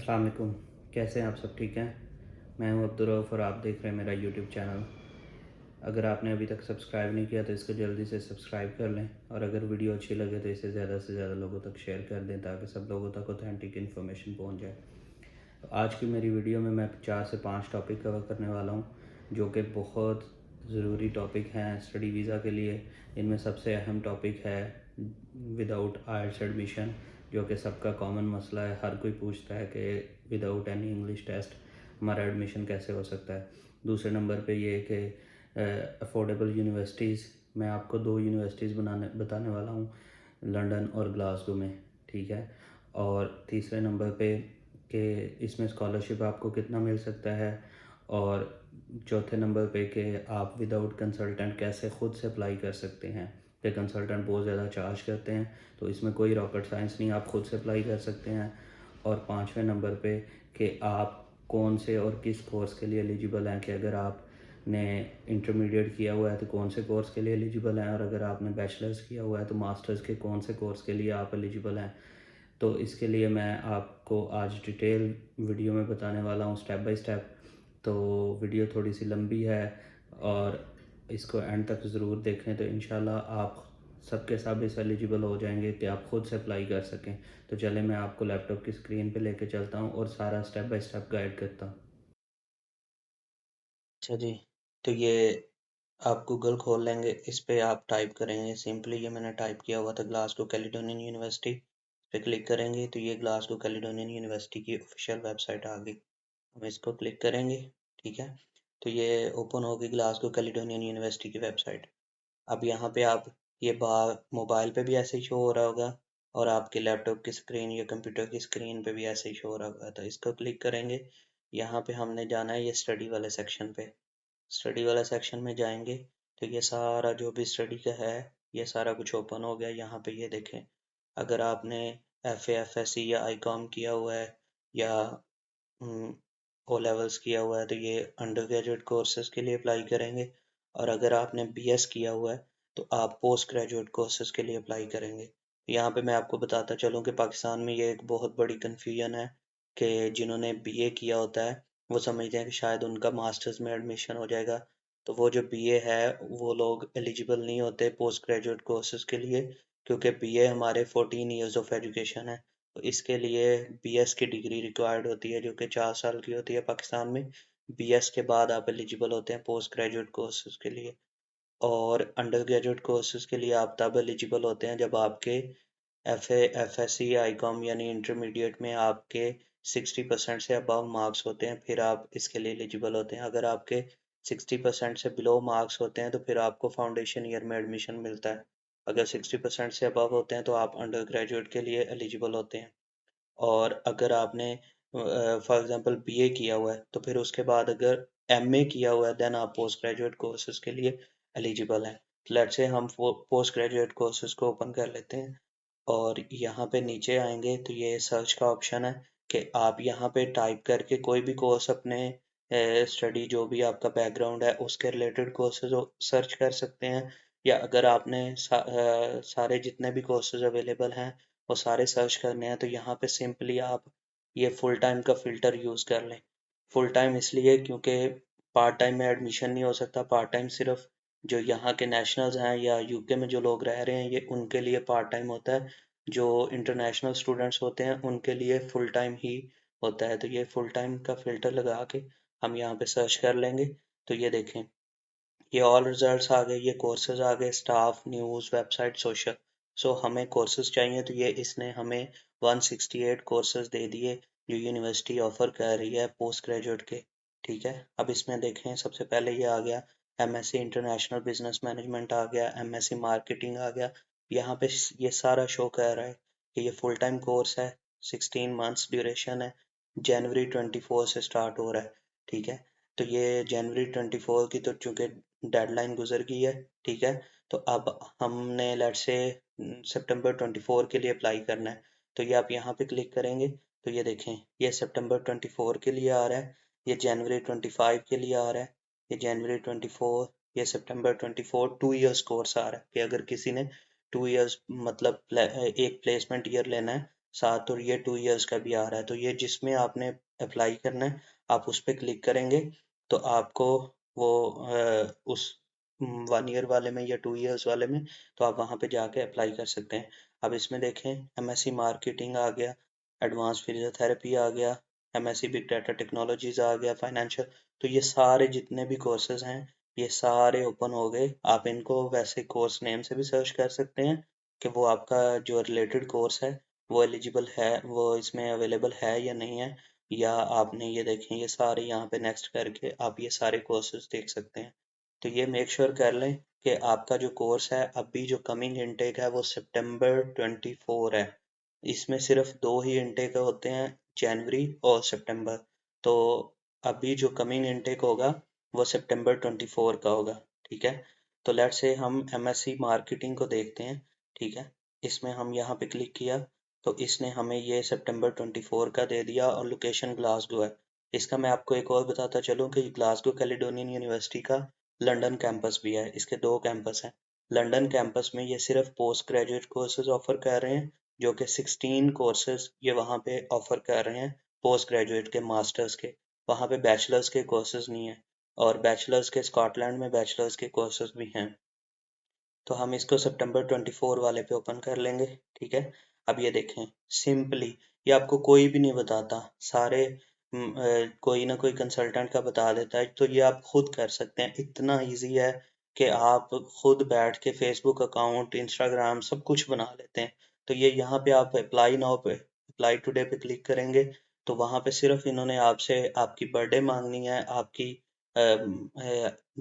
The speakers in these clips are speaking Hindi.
अस्सलाम वालेकुम। कैसे हैं आप सब? ठीक हैं? मैं हूं अब्दुर्रऊफ़ और आप देख रहे हैं मेरा यूट्यूब चैनल। अगर आपने अभी तक सब्सक्राइब नहीं किया तो इसको जल्दी से सब्सक्राइब कर लें, और अगर वीडियो अच्छी लगे तो इसे ज़्यादा से ज़्यादा लोगों तक शेयर कर दें ताकि सब लोगों तक ऑथेंटिक इन्फॉर्मेशन पहुंच जाए। तो आज की मेरी वीडियो में मैं 4 से 5 टॉपिक कवर करने वाला हूं जो कि बहुत ज़रूरी टॉपिक हैं स्टडी वीज़ा के लिए। इनमें सबसे अहम टॉपिक है विदाउट आयल्स एडमिशन, जो कि सबका कॉमन मसला है। हर कोई पूछता है कि विदाउट एनी इंग्लिश टेस्ट हमारा एडमिशन कैसे हो सकता है। दूसरे नंबर पे ये कि अफोर्डेबल यूनिवर्सिटीज़, मैं आपको 2 यूनिवर्सिटीज़ बताने वाला हूँ, लंदन और ग्लासगो में, ठीक है। और तीसरे नंबर पे कि इसमें स्कॉलरशिप आपको कितना मिल सकता है, और चौथे नंबर पे कि आप विदाउट कंसल्टेंट कैसे ख़ुद से अप्लाई कर सकते हैं, कि कंसल्टेंट बहुत ज़्यादा चार्ज करते हैं, तो इसमें कोई रॉकेट साइंस नहीं, आप ख़ुद से अप्लाई कर सकते हैं। और पाँचवें नंबर पे कि आप कौन से और किस कोर्स के लिए एलिजिबल हैं, कि अगर आपने इंटरमीडिएट किया हुआ है तो कौन से कोर्स के लिए एलिजिबल हैं, और अगर आपने बैचलर्स किया हुआ है तो मास्टर्स के कौन से कोर्स के लिए आप एलिजिबल हैं। तो इसके लिए मैं आपको आज डिटेल वीडियो में बताने वाला हूँ, स्टेप बाय स्टेप। तो वीडियो थोड़ी सी लंबी है और इसको एंड तक ज़रूर देखें, तो इंशाल्लाह आप सबके सब इस एलिजिबल हो जाएंगे कि आप ख़ुद से अप्लाई कर सकें। तो चले मैं आपको लैपटॉप की स्क्रीन पे लेके चलता हूँ और सारा स्टेप बाय स्टेप गाइड करता हूँ। अच्छा जी, तो ये आप गूगल खोल लेंगे, इस पे आप टाइप करेंगे सिंपली, ये मैंने टाइप किया हुआ था ग्लासगो कैलिडोनियन यूनिवर्सिटी पे क्लिक करेंगे तो ये ग्लासगो कैलिडोनियन यूनिवर्सिटी की ऑफिशियल वेबसाइट आ गई। हम इसको क्लिक करेंगे, ठीक है। तो ये ओपन होगी ग्लासगो कैलिडोनियन यूनिवर्सिटी की वेबसाइट। अब यहाँ पे आप ये बार मोबाइल पे भी ऐसे ही शो हो रहा होगा और आपके लैपटॉप की स्क्रीन या कंप्यूटर की स्क्रीन पे भी ऐसे ही शो हो रहा होगा। तो इसको क्लिक करेंगे, यहाँ पे हमने जाना है ये स्टडी वाले सेक्शन पे। स्टडी वाले सेक्शन में जाएंगे तो ये सारा जो भी स्टडी का है ये सारा कुछ ओपन हो गया। यहाँ पे ये देखें, अगर आपने FA FSC या ICOM किया हुआ है या ओ लेवल्स किया हुआ है तो ये अंडर ग्रेजुएट कोर्सेज के लिए अप्लाई करेंगे, और अगर आपने BS किया हुआ है तो आप पोस्ट ग्रेजुएट कोर्सेज के लिए अप्लाई करेंगे। यहाँ पे मैं आपको बताता चलूँ कि पाकिस्तान में ये एक बहुत बड़ी कन्फ्यूजन है कि जिन्होंने BA किया होता है वो समझते हैं कि शायद उनका मास्टर्स में एडमिशन हो जाएगा, तो वो जो BA है वो लोग एलिजिबल नहीं होते पोस्ट ग्रेजुएट कोर्सेज के लिए, क्योंकि BA हमारे 14 ईयर्स ऑफ एजुकेशन है। तो इसके लिए BS की डिग्री रिक्वायर्ड होती है जो कि 4 साल की होती है पाकिस्तान में। BS के बाद आप एलिजिबल होते हैं पोस्ट ग्रेजुएट कोर्सेज के लिए, और अंडर ग्रेजुएट कोर्सेज के लिए आप तब एलिजिबल होते हैं जब आपके FA FSC ICOM यानी इंटरमीडिएट में आपके 60% से अबव मार्क्स होते हैं, फिर आप इसके लिए एलिजिबल होते हैं। अगर आपके 60% से बिलो मार्क्स होते हैं तो फिर आपको फाउंडेशन ईयर में एडमिशन मिलता है। अगर 60% से अबव होते हैं तो आप अंडर ग्रेजुएट के लिए एलिजिबल होते हैं। और अगर आपने फॉर एग्जांपल BA किया हुआ है तो फिर उसके बाद अगर MA किया हुआ है देन आप पोस्ट ग्रेजुएट कोर्सेज के लिए एलिजिबल हैं। लेट्स से हम पोस्ट ग्रेजुएट कोर्सेज को ओपन कर लेते हैं और यहाँ पे नीचे आएंगे तो ये सर्च का ऑप्शन है कि आप यहाँ पे टाइप करके कोई भी कोर्स अपने स्टडी जो भी आपका बैकग्राउंड है उसके रिलेटेड कोर्सेज सर्च कर सकते हैं, या अगर आपने सारे जितने भी कोर्सेज अवेलेबल हैं वो सारे सर्च करने हैं तो यहाँ पे सिंपली आप ये फुल टाइम का फ़िल्टर यूज़ कर लें। फुल टाइम इसलिए क्योंकि पार्ट टाइम में एडमिशन नहीं हो सकता। पार्ट टाइम सिर्फ जो यहाँ के नेशनल्स हैं या UK में जो लोग रह रहे हैं ये उनके लिए पार्ट टाइम होता है। जो इंटरनेशनल स्टूडेंट्स होते हैं उनके लिए फुल टाइम ही होता है। तो ये फुल टाइम का फ़िल्टर लगा के हम यहाँ पे सर्च कर लेंगे तो ये देखें, ये ऑल रिजल्ट्स आ गए, ये कोर्सेज आ गए, स्टाफ, न्यूज़, वेबसाइट, सोशल। सो हमें कोर्सेज चाहिए तो ये इसने हमें 168 कोर्सेज दे दिए जो यूनिवर्सिटी ऑफर कर रही है पोस्ट ग्रेजुएट के, ठीक है। अब इसमें देखें, सबसे पहले ये आ गया MSc इंटरनेशनल बिजनेस मैनेजमेंट आ गया, MSc मार्केटिंग आ गया। यहाँ पे ये सारा शो कर रहा है कि ये फुल टाइम कोर्स है, 16 मंथ्स ड्यूरेशन है, जनवरी 24 से स्टार्ट हो रहा है, ठीक है। तो ये जनवरी 24 की तो चूँकि डेडलाइन गुजर गई है, ठीक है। तो अब हमने लेट्स से सितंबर 24 के लिए अप्लाई करना है। तो ये आप यहाँ पे क्लिक करेंगे तो ये देखें, ये सितंबर 24 के लिए आ रहा है, ये जनवरी 25 के लिए आ रहा है, ये जनवरी 24, ये सितंबर 24, 2 इयर्स कोर्स आ रहा है कि अगर किसी ने 2 इयर्स मतलब एक प्लेसमेंट ईयर लेना है साथ, और ये 2 इयर्स का भी आ रहा है। तो ये जिसमें आपने अप्लाई करना है आप उस पर क्लिक करेंगे तो आपको वो उस 1 ईयर वाले में या 2 इयर्स वाले में, तो आप वहाँ पे जाके अप्लाई कर सकते हैं। अब इसमें देखें एमएससी मार्केटिंग आ गया, एडवांस फिजियोथेरेपी आ गया, एमएससी बिग डाटा टेक्नोलॉजीज आ गया, फाइनेंशियल। तो ये सारे जितने भी कोर्सेज हैं ये सारे ओपन हो गए। आप इनको वैसे कोर्स नेम से भी सर्च कर सकते हैं कि वो आपका जो रिलेटेड कोर्स है वो एलिजिबल है, वो इसमें अवेलेबल है या नहीं है। या आपने ये देखें ये सारे यहाँ पे नेक्स्ट करके आप ये सारे कोर्सेज देख सकते हैं। तो ये मेक श्योर कर लें कि आपका जो कोर्स है अभी जो कमिंग इनटेक है वो सितंबर 24 है। इसमें सिर्फ 2 ही इनटेक होते हैं, जनवरी और सितंबर। तो अभी जो कमिंग इनटेक होगा वो सितंबर 24 का होगा। ठीक है, तो लेट्स से हम एमएससी मार्केटिंग को देखते हैं। ठीक है, इसमें हम यहाँ पे क्लिक किया तो इसने हमें ये सितंबर 24 का दे दिया और लोकेशन ग्लासगो है। इसका मैं आपको एक और बताता चलूँ कि ग्लासगो कैलिडोनियन यूनिवर्सिटी का लंदन कैंपस भी है, इसके 2 कैंपस हैं। लंदन कैंपस में ये सिर्फ पोस्ट ग्रेजुएट कोर्सेज ऑफर कर रहे हैं, जो कि 16 कोर्सेज ये वहाँ पे ऑफर कर रहे हैं पोस्ट ग्रेजुएट के, मास्टर्स के। वहाँ पे बैचलर्स के कोर्सेज नहीं है, और बैचलर्स के स्कॉटलैंड में बैचलर्स के कोर्सेज भी हैं। तो हम इसको सितंबर 24 वाले पे ओपन कर लेंगे। ठीक है, अब ये देखें सिंपली ये आपको कोई भी नहीं बताता, सारे कोई ना कोई कंसल्टेंट का बता देता है। तो ये आप खुद कर सकते हैं, इतना इजी है कि आप खुद बैठ के फेसबुक अकाउंट, इंस्टाग्राम सब कुछ बना लेते हैं। तो ये यहाँ पे आप अप्लाई नाउ पे, अप्लाई टुडे पे क्लिक करेंगे तो वहाँ पे सिर्फ इन्होंने आपसे आपकी बर्थडे मांगनी है, आपकी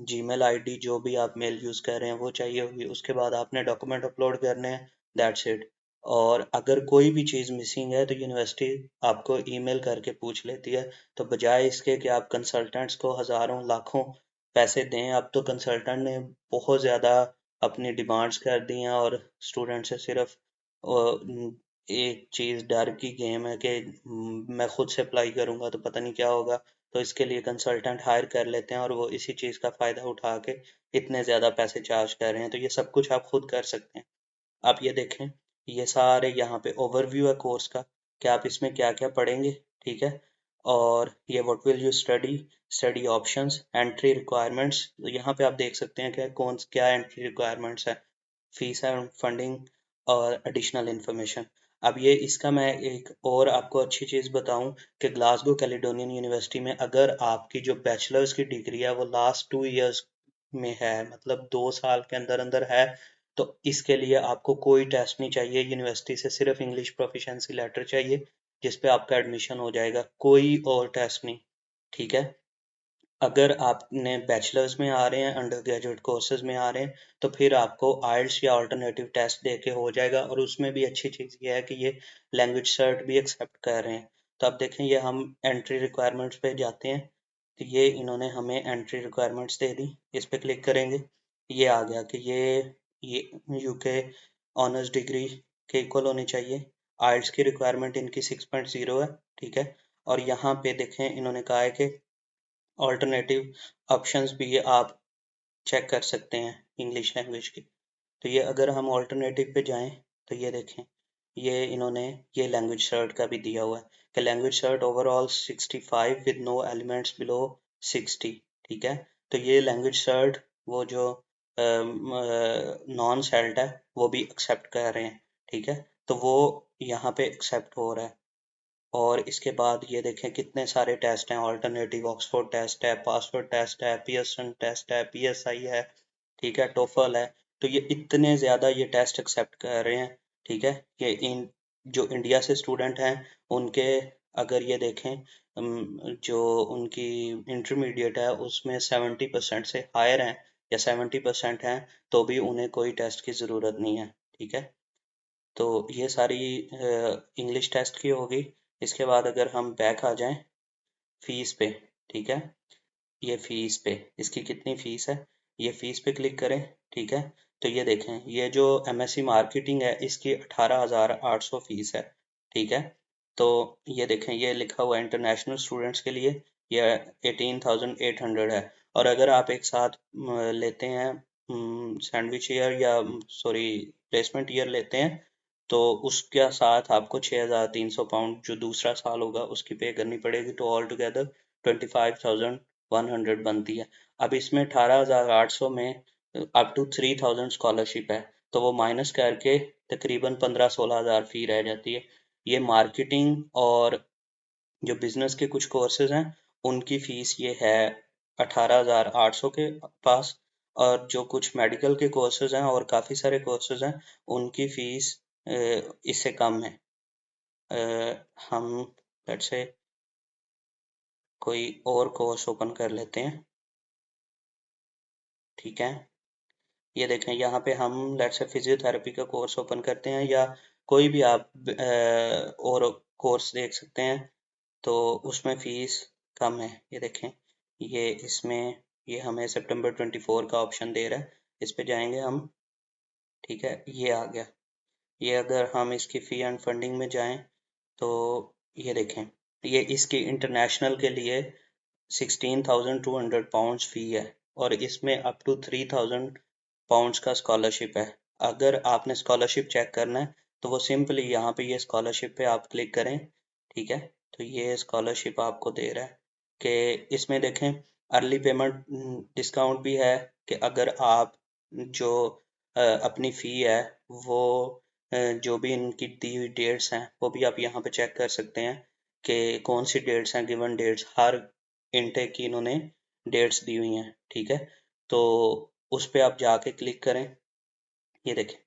जीमेल आईडी जो भी आप मेल यूज़ कर रहे हैं वो चाहिए होगी, उसके बाद आपने डॉक्यूमेंट अपलोड करने हैं, दैट्स इट। और अगर कोई भी चीज़ मिसिंग है तो यूनिवर्सिटी आपको ईमेल करके पूछ लेती है। तो बजाय इसके कि आप कंसल्टेंट्स को हज़ारों लाखों पैसे दें, अब तो कंसल्टेंट ने बहुत ज़्यादा अपनी डिमांड्स कर दी हैं और स्टूडेंट से सिर्फ एक चीज़ डर की गेम है कि मैं खुद से अप्लाई करूँगा तो पता नहीं क्या होगा। तो इसके लिए कंसल्टेंट हायर कर लेते हैं और वो इसी चीज़ का फ़ायदा उठा के इतने ज़्यादा पैसे चार्ज कर रहे हैं। तो ये सब कुछ आप खुद कर सकते हैं। आप ये देखें ये सारे यहाँ पे ओवरव्यू है कोर्स का कि आप इसमें क्या क्या पढ़ेंगे। ठीक है, और ये what will you study, study options, entry requirements. तो यहाँ पे आप देख सकते हैं कि कौन क्या एंट्री रिक्वायरमेंट्स है, फीस एंड फंडिंग और एडिशनल इन्फॉर्मेशन। अब ये इसका मैं एक और आपको अच्छी चीज़ बताऊं कि ग्लासगो कैलिडोनियन यूनिवर्सिटी में अगर आपकी जो बैचलर्स की डिग्री है वो लास्ट 2 इयर्स में है, मतलब 2 साल के अंदर अंदर है, तो इसके लिए आपको कोई टेस्ट नहीं चाहिए यूनिवर्सिटी से, सिर्फ इंग्लिश प्रोफिशिएंसी लेटर चाहिए जिस पे आपका एडमिशन हो जाएगा, कोई और टेस्ट नहीं। ठीक है, अगर आपने बैचलर्स में आ रहे हैं, अंडर ग्रेजुएट कोर्सेज में आ रहे हैं, तो फिर आपको आइल्स या अल्टरनेटिव टेस्ट दे के हो जाएगा। और उसमें भी अच्छी चीज़ ये है कि ये लैंग्वेज सर्ट भी एक्सेप्ट कर रहे हैं। तो अब देखें ये हम एंट्री रिक्वायरमेंट्स पे जाते हैं, तो ये इन्होंने हमें एंट्री रिक्वायरमेंट्स दे दी, इस पर क्लिक करेंगे ये आ गया कि ये यूके ऑनर्स डिग्री के इक्वल होनी चाहिए। आइल्स की रिक्वायरमेंट इनकी 6.0 है। ठीक है, और यहाँ पे देखें इन्होंने कहा है कि ऑल्टरनेटिव ऑप्शंस भी ये आप चेक कर सकते हैं इंग्लिश लैंग्वेज की। तो ये अगर हम ऑल्टरनेटिव पे जाएं तो ये देखें ये इन्होंने ये लैंग्वेज सर्ट का भी दिया हुआ है कि language shirt overall 65 with no elements below 60। ठीक है, तो ये लैंग्वेज सर्ट वो जो नॉन सेल्ट है वो भी एक्सेप्ट कर रहे हैं। ठीक है, तो वो यहाँ पे एक्सेप्ट हो रहा है। और इसके बाद ये देखें कितने सारे टेस्ट हैं, ऑल्टरनेटिव ऑक्सफोर्ड टेस्ट है, पासवर्ड टेस्ट है, पियर्सन टेस्ट है, पीएसआई है। ठीक है, टोफल है। तो ये इतने ज़्यादा ये टेस्ट एक्सेप्ट कर रहे हैं। ठीक है, ये इन जो इंडिया से स्टूडेंट हैं उनके अगर ये देखें जो उनकी इंटरमीडिएट है उसमें 70% से हायर हैं या 70% हैं तो भी उन्हें कोई टेस्ट की ज़रूरत नहीं है। ठीक है, तो ये सारी इंग्लिश टेस्ट की होगी। इसके बाद अगर हम बैक आ जाएं फीस पे, ठीक है, ये फीस पे इसकी कितनी फीस है, ये फीस पे क्लिक करें। ठीक है, तो ये देखें ये जो एमएससी मार्केटिंग है इसकी 18,800 फीस है। ठीक है, तो ये देखें ये लिखा हुआ है इंटरनेशनल स्टूडेंट्स के लिए ये 18,800 है। और अगर आप एक साथ लेते हैं सैंडविच ईयर या सॉरी प्लेसमेंट ईयर लेते हैं तो उसके साथ आपको 6,300 पाउंड जो दूसरा साल होगा उसकी पे करनी पड़ेगी, तो ऑल टुगेदर 25,100 बनती है। अब इसमें 18,800 में अप टू 3,000 स्कॉलरशिप है, तो वो माइनस करके तकरीबन 15-16 हज़ार फी रह जाती है। ये मार्केटिंग और जो बिजनेस के कुछ कोर्सेज हैं उनकी फीस ये है 18,800 के पास, और जो कुछ मेडिकल के कोर्सेज हैं और काफ़ी सारे कोर्सेज हैं उनकी फीस इससे कम है। हम लेट्स से कोई और कोर्स ओपन कर लेते हैं, ठीक है। ये देखें यहाँ पे हम लेट्स से फिजियोथेरेपी का कोर्स ओपन करते हैं, या कोई भी आप और कोर्स देख सकते हैं, तो उसमें फ़ीस कम है। ये देखें, ये इसमें ये हमें सितंबर 24 का ऑप्शन दे रहा है, इस पे जाएंगे हम, ठीक है। ये आ गया। ये अगर हम इसकी फ़ी एंड फंडिंग में जाएं तो ये देखें, ये इसकी इंटरनेशनल के लिए 16,200 पाउंड्स फ़ी है, और इसमें अप टू 3,000 पाउंड्स का स्कॉलरशिप है। अगर आपने स्कॉलरशिप चेक करना है तो वो सिंपली यहाँ पे ये स्कॉलरशिप पे आप क्लिक करें, ठीक है। तो ये स्कॉलरशिप आपको दे रहा है कि इसमें देखें अर्ली पेमेंट डिस्काउंट भी है, कि अगर आप जो अपनी फ़ी है वो जो भी इनकी दी हुई डेट्स हैं वो भी आप यहाँ पे चेक कर सकते हैं कि कौन सी डेट्स हैं, गिवन डेट्स हर इनटेक की इन्होंने डेट्स दी हुई हैं, ठीक है। तो उस पे आप जाके क्लिक करें। ये देखें,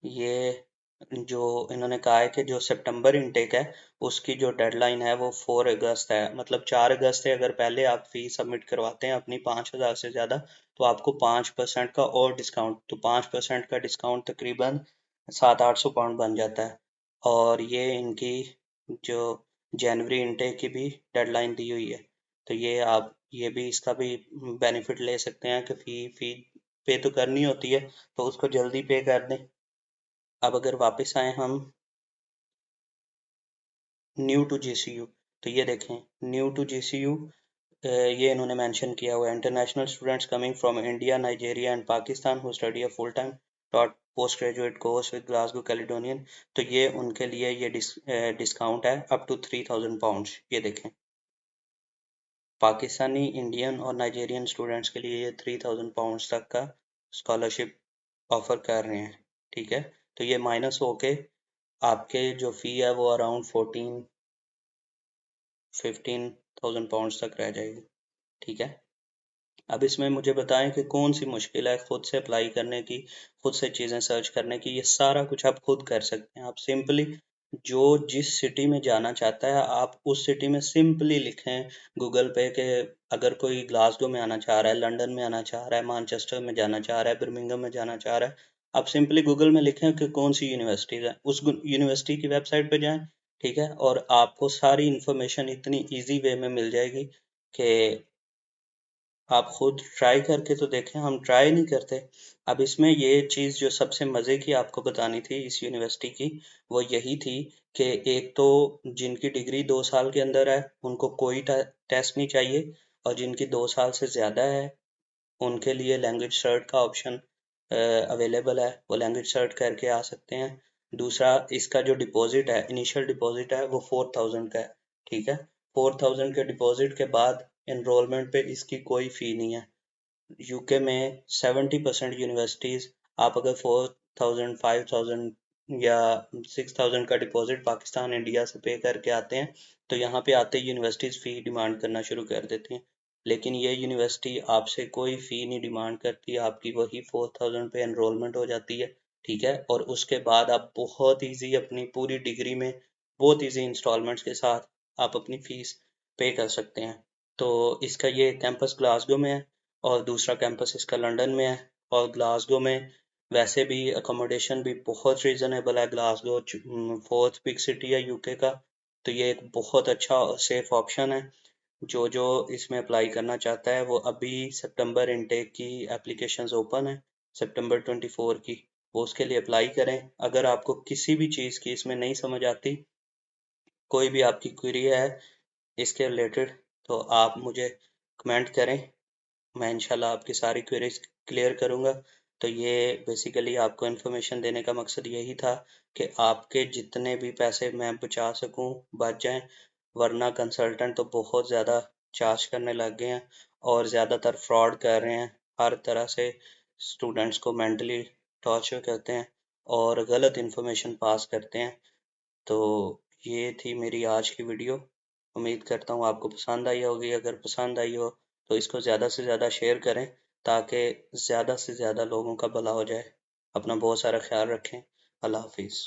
ये जो इन्होंने कहा है कि जो सितंबर इनटेक है उसकी जो डेडलाइन है वो 4 अगस्त है, मतलब 4 अगस्त से अगर पहले आप फी सबमिट करवाते हैं अपनी 5,000 से ज़्यादा, तो आपको 5% का और डिस्काउंट, तो 5% का डिस्काउंट तकरीबन 700-800 पाउंड बन जाता है। और ये इनकी जो जनवरी इनटेक की भी डेडलाइन दी हुई है, तो ये आप ये भी इसका भी बेनिफिट ले सकते हैं कि फ़ी फ़ी पे तो करनी होती है, तो उसको जल्दी पे कर दें। अब अगर वापस आए हम न्यू टू जीसीयू, तो ये देखें न्यू टू जीसीयू, ये इन्होंने मेंशन किया हुआ है, international students coming from India, Nigeria and Pakistan who study a full time dot post graduate course with Glasgow Caledonian, तो ये उनके लिए ये डिस्काउंट है अप टू 3,000 पाउंड्स। ये देखें, पाकिस्तानी, इंडियन और नाइजीरियन स्टूडेंट्स के लिए ये 3,000 पाउंड्स तक का स्कॉलरशिप ऑफर कर रहे हैं, ठीक है। तो ये माइनस होके आपके जो फ़ी है वो अराउंड 15,000 पाउंड्स तक रह जाएगी, ठीक है। अब इसमें मुझे बताएं कि कौन सी मुश्किल है खुद से अप्लाई करने की, खुद से चीज़ें सर्च करने की। ये सारा कुछ आप खुद कर सकते हैं। आप सिंपली जो जिस सिटी में जाना चाहता है आप उस सिटी में सिंपली लिखें गूगल पे के, अगर कोई ग्लासगो में आना चाह रहा है, लंदन में आना चाह रहा है, मैनचेस्टर में जाना चाह रहा है, बर्मिंघम में जाना चाह रहा है, आप सिंपली गूगल में लिखें कि कौन सी यूनिवर्सिटीज़ है, उस यूनिवर्सिटी की वेबसाइट पे जाएं, ठीक है। और आपको सारी इन्फॉर्मेशन इतनी ईजी वे में मिल जाएगी कि आप खुद ट्राई करके तो देखें। हम ट्राई नहीं करते। अब इसमें ये चीज़ जो सबसे मज़े की आपको बतानी थी इस यूनिवर्सिटी की, वो यही थी कि एक तो जिनकी डिग्री 2 साल के अंदर है उनको कोई टेस्ट नहीं चाहिए, और जिनकी 2 साल से ज़्यादा है उनके लिए लैंग्वेज सर्ट का ऑप्शन अवेलेबल है, वो लैंग्वेज सर्ट करके आ सकते हैं। दूसरा, इसका जो डिपॉजिट है, इनिशियल डिपॉजिट है, वो 4,000 का है, ठीक है। 4,000 के डिपॉजिट के बाद एनरोलमेंट पे इसकी कोई फ़ी नहीं है। यूके में 70% यूनिवर्सिटीज़, आप अगर 4,000, 5,000 या 6,000 का डिपॉजिट पाकिस्तान इंडिया से पे करके आते हैं, तो यहाँ पे आते ही यूनिवर्सिटीज़ फ़ी डिमांड करना शुरू कर देती हैं। लेकिन ये यूनिवर्सिटी आपसे कोई फ़ी नहीं डिमांड करती, आपकी वही 4,000 पे एनरोलमेंट हो जाती है, ठीक है। और उसके बाद आप बहुत ईजी अपनी पूरी डिग्री में बहुत ईजी इंस्टॉलमेंट्स के साथ आप अपनी फ़ीस पे कर सकते हैं। तो इसका ये कैंपस ग्लासगो में है, और दूसरा कैंपस इसका लंदन में है। और ग्लासगो में वैसे भी अकोमोडेशन भी बहुत रीज़नेबल है। ग्लासगो 4th बिग सिटी है यूके का, तो ये एक बहुत अच्छा और सेफ ऑप्शन है। जो जो इसमें अप्लाई करना चाहता है वो अभी सितंबर इनटेक की एप्लीकेशंस ओपन है, सितंबर 24 की, वो उसके लिए अप्लाई करें। अगर आपको किसी भी चीज़ की इसमें नहीं समझ आती, कोई भी आपकी क्वेरी है इसके रिलेटेड, तो आप मुझे कमेंट करें, मैं इंशाल्लाह आपकी सारी क्वेरीज क्लियर करूँगा। तो ये बेसिकली आपको इन्फॉर्मेशन देने का मकसद यही था कि आपके जितने भी पैसे मैं बचा सकूं बच जाएं, वरना कंसल्टेंट तो बहुत ज़्यादा चार्ज करने लग गए हैं और ज़्यादातर फ्रॉड कर रहे हैं। हर तरह से स्टूडेंट्स को मेंटली टॉर्चर करते हैं और गलत इन्फॉर्मेशन पास करते हैं। तो ये थी मेरी आज की वीडियो। उम्मीद करता हूँ आपको पसंद आई होगी। अगर पसंद आई हो तो इसको ज़्यादा से ज़्यादा शेयर करें ताकि ज़्यादा से ज़्यादा लोगों का भला हो जाए। अपना बहुत सारा ख्याल रखें। अल्लाह हाफिज़।